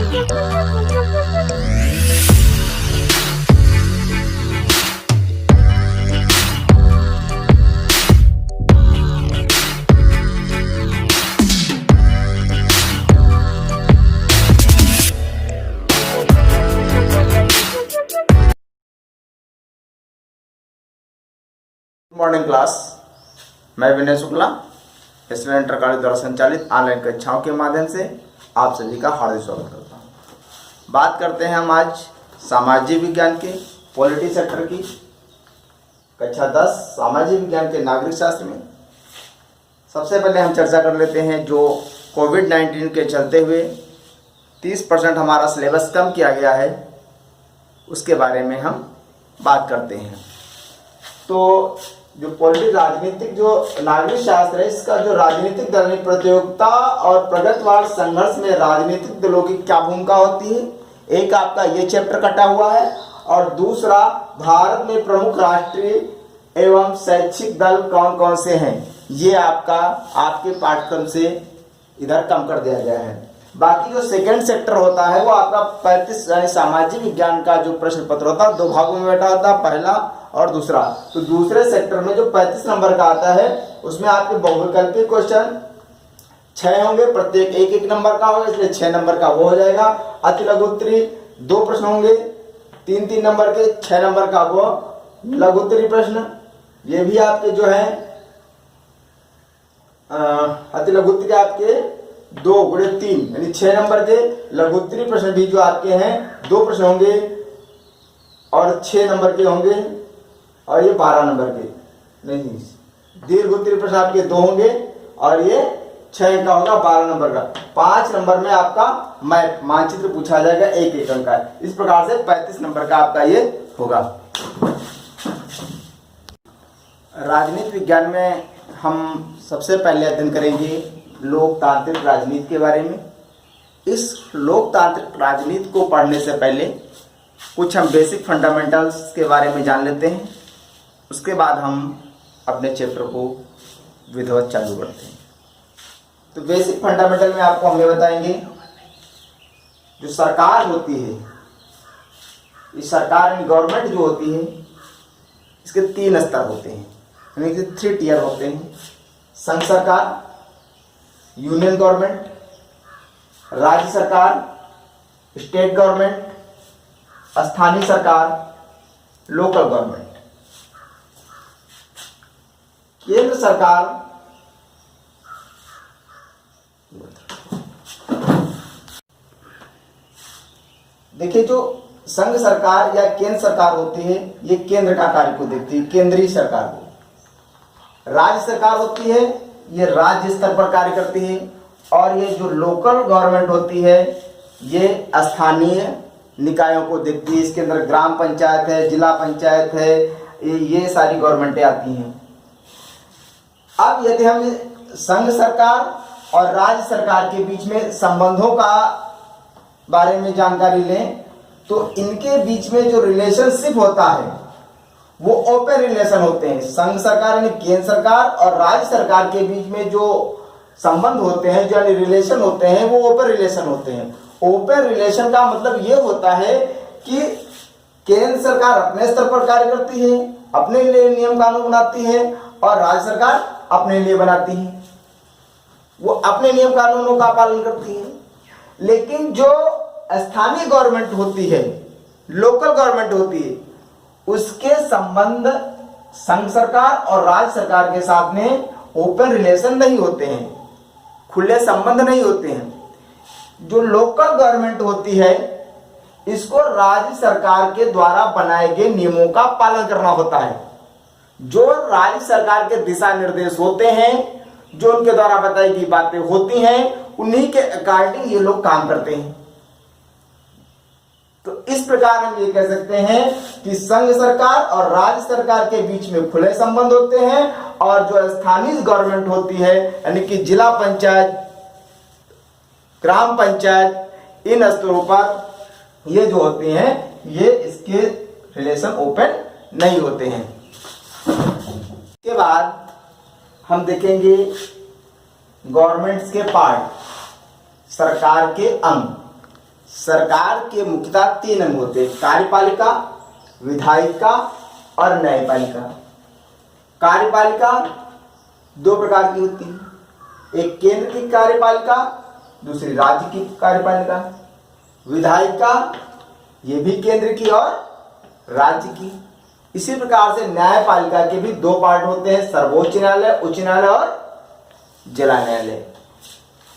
Morning class, मैं विनय Shukla student inter college द्वारा संचालित ऑनलाइन कक्षाओं के माध्यम से आप सभी का हार्दिक स्वागत करता हूं। बात करते हैं हम आज सामाजिक विज्ञान के पॉलिटी सेक्टर की कक्षा 10 सामाजिक विज्ञान के नागरिक शास्त्र में। सबसे पहले हम चर्चा कर लेते हैं जो कोविड-19 के चलते हुए 30% हमारा सिलेबस कम किया गया है, उसके बारे में हम बात करते हैं। तो जो पॉलिटिक राजनीतिक जो नागरिक शास्त्र है, इसका जो राजनीतिक दल में प्रतियोगिता और प्रगतिवाद संघर्ष में राजनीतिक दलों की क्या भूमिका होती है, एक आपका ये चैप्टर कटा हुआ है, और दूसरा भारत में प्रमुख राष्ट्रीय एवं शैक्षिक दल कौन कौन से हैं, ये आपका आपके पाठ्यक्रम से इधर कम कर दिया गया है। बाकी जो सेकंड सेक्टर होता है वो आपका 35 यानी सामाजिक विज्ञान का जो प्रश्न पत्र होता है 2 भागों में बैठा होता है, पहला और दूसरा। तो दूसरे सेक्टर में जो 35 नंबर का आता है उसमें आपके बहुविकल्पीय क्वेश्चन 6 होंगे, प्रत्येक 1-1 नंबर का होगा, इसलिए 6 नंबर का वो हो जाएगा। अति लघु उत्तरी 2 प्रश्न होंगे 3-3 नंबर के, 6 नंबर का वो लघु उत्तरी प्रश्न, ये भी आपके जो है अति लघु उत्तरी आपके 2×3 यानी 6 नंबर के, लघु उत्तरी प्रश्न भी जो आपके हैं 2 प्रश्न होंगे और 6 नंबर के होंगे, और ये 12 नंबर के नहीं, दीर्घ उत्तरी प्रश्न आपके 2 होंगे और ये 6 का होगा 12 नंबर का। 5 नंबर में आपका मैप मानचित्र पूछा जाएगा 1-1 अंक का। इस प्रकार से 35 नंबर का आपका ये होगा। राजनीति विज्ञान में हम सबसे पहले अध्ययन करेंगे लोकतांत्रिक राजनीति के बारे में। इस लोकतांत्रिक राजनीति को पढ़ने से पहले कुछ हम बेसिक फंडामेंटल्स के बारे में जान लेते हैं, उसके बाद हम अपने चैप्टर को विधिवत चालू करते हैं। तो बेसिक फंडामेंटल में आपको हम ये बताएंगे, जो सरकार होती है, इस सरकार यानी गवर्नमेंट जो होती है, इसके 3 स्तर होते हैं, यानी कि 3 टियर होते हैं। संघ सरकार, यूनियन गवर्नमेंट, राज्य सरकार, स्टेट गवर्नमेंट, स्थानीय सरकार, लोकल गवर्नमेंट। केंद्र सरकार देखिए, जो संघ सरकार या केंद्र सरकार होती है, ये केंद्र का कार्य को देखती है, केंद्रीय सरकार को। राज्य सरकार होती है, ये राज्य स्तर पर कार्य करती है, और ये जो लोकल गवर्नमेंट होती है ये स्थानीय निकायों को देखती है। इसके अंदर ग्राम पंचायत है, जिला पंचायत है, ये सारी गवर्नमेंटें आती हैं। अब यदि हम संघ सरकार और राज्य सरकार के बीच में संबंधों का बारे में जानकारी लें, तो इनके बीच में जो रिलेशनशिप होता है वो ओपन रिलेशन होते हैं। संघ सरकार यानी केंद्र सरकार और राज्य सरकार के बीच में जो संबंध होते हैं, जो यानी रिलेशन होते हैं, वो ओपन रिलेशन होते हैं। ओपन रिलेशन का मतलब ये होता है कि केंद्र सरकार अपने स्तर पर कार्य करती है, अपने लिए नियम कानून बनाती है, और राज्य सरकार अपने लिए बनाती है, वो अपने नियम कानूनों का पालन करती है। लेकिन जो स्थानीय गवर्नमेंट होती है, लोकल गवर्नमेंट होती है, उसके संबंध संघ सरकार और राज्य सरकार के साथ में ओपन रिलेशन नहीं होते हैं, खुले संबंध नहीं होते हैं। जो लोकल गवर्नमेंट होती है, इसको राज्य सरकार के द्वारा बनाए गए नियमों का पालन करना होता है। जो राज्य सरकार के दिशा निर्देश होते हैं, जो उनके द्वारा बताई गई बातें होती हैं, उन्हीं के अकॉर्डिंग ये लोग काम करते हैं। तो इस प्रकार हम ये कह सकते हैं कि संघ सरकार और राज्य सरकार के बीच में खुले संबंध होते हैं, और जो स्थानीय गवर्नमेंट होती है यानी कि जिला पंचायत, ग्राम पंचायत, इन स्तरों पर ये जो होते हैं, ये इसके रिलेशन ओपन नहीं होते हैं। इसके बाद हम देखेंगे गवर्नमेंट्स के पार्ट, सरकार के अंग। सरकार के मुख्यतः 3 अंग होते हैं, कार्यपालिका, विधायिका और न्यायपालिका। कार्यपालिका 2 प्रकार की होती है, एक केंद्र की कार्यपालिका, दूसरी राज्य की कार्यपालिका। विधायिका ये भी केंद्र की और राज्य की। इसी प्रकार से न्यायपालिका के भी 2 पार्ट होते हैं, सर्वोच्च न्यायालय, उच्च न्यायालय और जिला न्यायालय।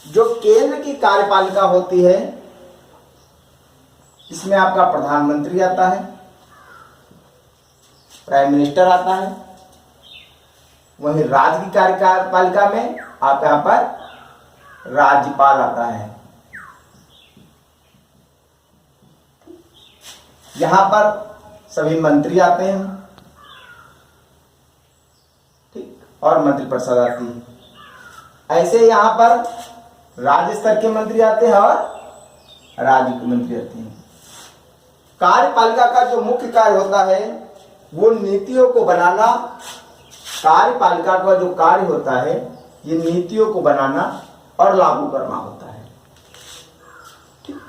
जो केंद्र की कार्यपालिका होती है इसमें आपका प्रधानमंत्री आता है, प्राइम मिनिस्टर आता है। वहीं राज्य की कार्यपालिका में आप यहां पर राज्यपाल आता है। यहां पर सभी मंत्री आते हैं, ठीक, और मंत्रिपरिषद आती है। ऐसे यहां पर राज्य स्तर के मंत्री आते हैं और राज्य के मंत्री आते हैं। कार्यपालिका का जो मुख्य कार्य होता है वो नीतियों को बनाना। कार्यपालिका का जो कार्य होता है ये नीतियों को बनाना और लागू करना होता है, ठीक।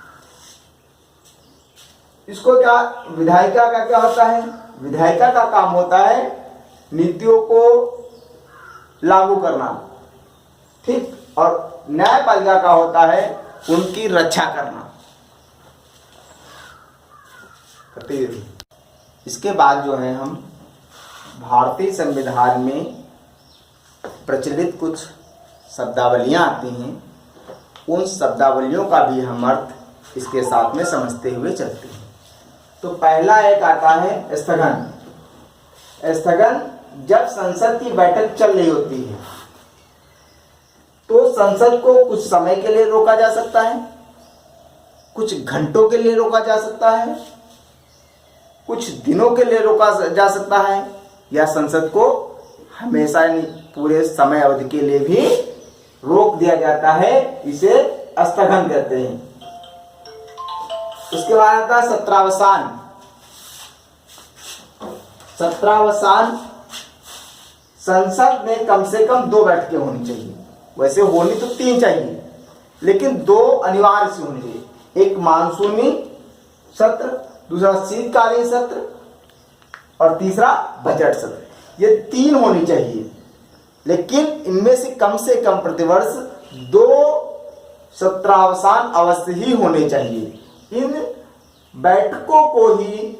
इसको क्या, विधायिका का क्या होता है? विधायिका का काम होता है नीतियों को लागू करना, ठीक, और न्यायपालिका का होता है उनकी रक्षा करना। इसके बाद जो है हम भारतीय संविधान में प्रचलित कुछ शब्दावलियां आती हैं, उन शब्दावलियों का भी हम अर्थ इसके साथ में समझते हुए चलते हैं। तो पहला एक आता है स्थगन। स्थगन जब संसद की बैठक चल रही होती है तो संसद को कुछ समय के लिए रोका जा सकता है, कुछ घंटों के लिए रोका जा सकता है, कुछ दिनों के लिए रोका जा सकता है, या संसद को हमेशा पूरे समय अवधि के लिए भी रोक दिया जाता है। इसे स्थगन कहते हैं। उसके बाद आता है सत्रावसान। सत्रावसान, संसद में कम से कम 2 बैठकें होनी चाहिए। वैसे होनी तो 3 चाहिए, लेकिन 2 अनिवार्य से होनी चाहिए। एक मानसूनी सत्र, दूसरा शीतकालीन सत्र और तीसरा बजट सत्र। ये 3 होनी चाहिए, लेकिन इनमें से कम प्रतिवर्ष 2 सत्रावसान अवश्य ही होने चाहिए। इन बैठकों को ही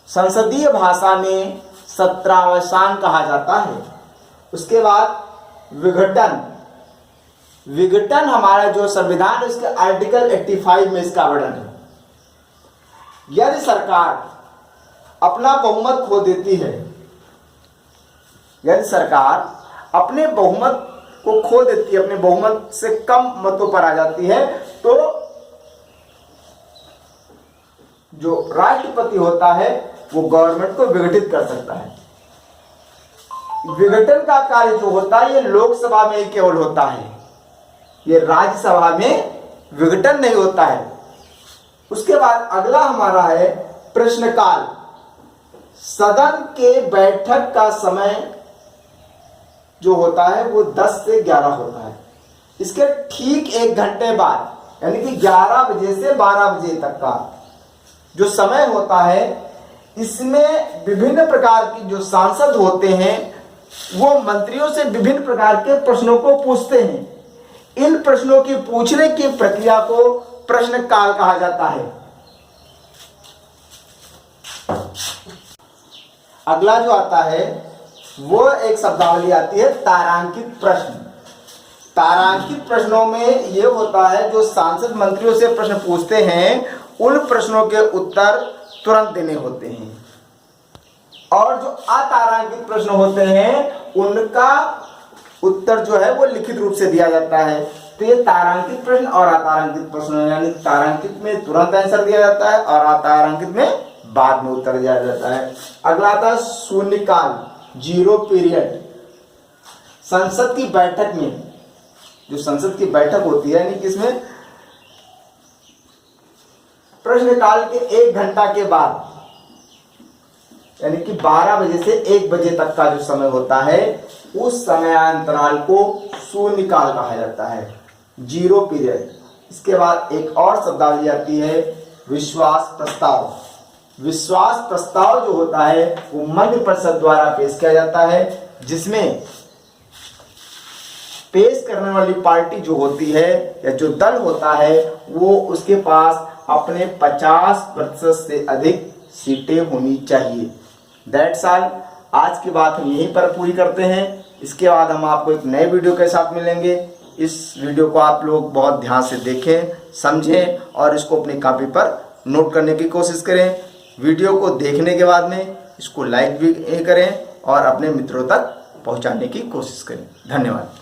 संसदीय भाषा में सत्रावसान कहा जाता है। उसके बाद विघटन। विघटन हमारा जो संविधान उसके आर्टिकल 85 में इसका वर्णन है। यदि सरकार अपना बहुमत खो देती है, यदि सरकार अपने बहुमत को खो देती है, अपने बहुमत से कम मतों पर आ जाती है, तो जो राष्ट्रपति होता है वो गवर्नमेंट को विघटित कर सकता है। विघटन का कार्य जो होता है ये लोकसभा में ही केवल होता है, ये राज्यसभा में विघटन नहीं होता है। उसके बाद अगला हमारा है प्रश्नकाल। सदन के बैठक का समय जो होता है वो 10 से 11 होता है। इसके ठीक 1 घंटे बाद यानी कि 11 बजे से 12 बजे तक का जो समय होता है, इसमें विभिन्न प्रकार की जो सांसद होते हैं वो मंत्रियों से विभिन्न प्रकार के प्रश्नों को पूछते हैं। इन प्रश्नों की पूछने की प्रक्रिया को प्रश्नकाल कहा जाता है। अगला जो आता है वो एक शब्दावली आती है तारांकित प्रश्न। तारांकित प्रश्नों में ये होता है जो सांसद मंत्रियों से प्रश्न पूछते हैं उन प्रश्नों के उत्तर तुरंत देने होते हैं, और जो अतारांकित प्रश्न होते हैं उनका उत्तर जो है वो लिखित रूप से दिया जाता है। तो ये तारांकित प्रश्न और अतारांकित प्रश्न, यानी तारांकित में तुरंत आंसर दिया जाता है और अतारांकित में बाद में उत्तर दिया जाता है। अगला आता है शून्यकाल, 0 पीरियड। संसद की बैठक में, जो संसद की बैठक होती है यानी कि इसमें प्रश्नकाल के 1 घंटा के बाद यानी कि 12 बजे से 1 बजे तक का जो समय होता है उस समयांतराल को शून्यकाल कहा जाता है, 0 पीरियड। इसके बाद एक और शब्दावली आती है विश्वास प्रस्ताव। विश्वास प्रस्ताव जो होता है वो मंत्रिपरिषद द्वारा पेश किया जाता है, जिसमें पेश करने वाली पार्टी जो होती है या जो दल होता है वो उसके पास अपने 50% से अधिक सीटें होनी चाहिए। That's all. आज की बात हम यहीं पर पूरी करते हैं। इसके बाद हम आपको एक नए वीडियो के साथ मिलेंगे। इस वीडियो को आप लोग बहुत ध्यान से देखें, समझें और इसको अपनी कॉपी पर नोट करने की कोशिश करें। वीडियो को देखने के बाद में इसको लाइक भी करें और अपने मित्रों तक पहुंचाने की कोशिश करें। धन्यवाद।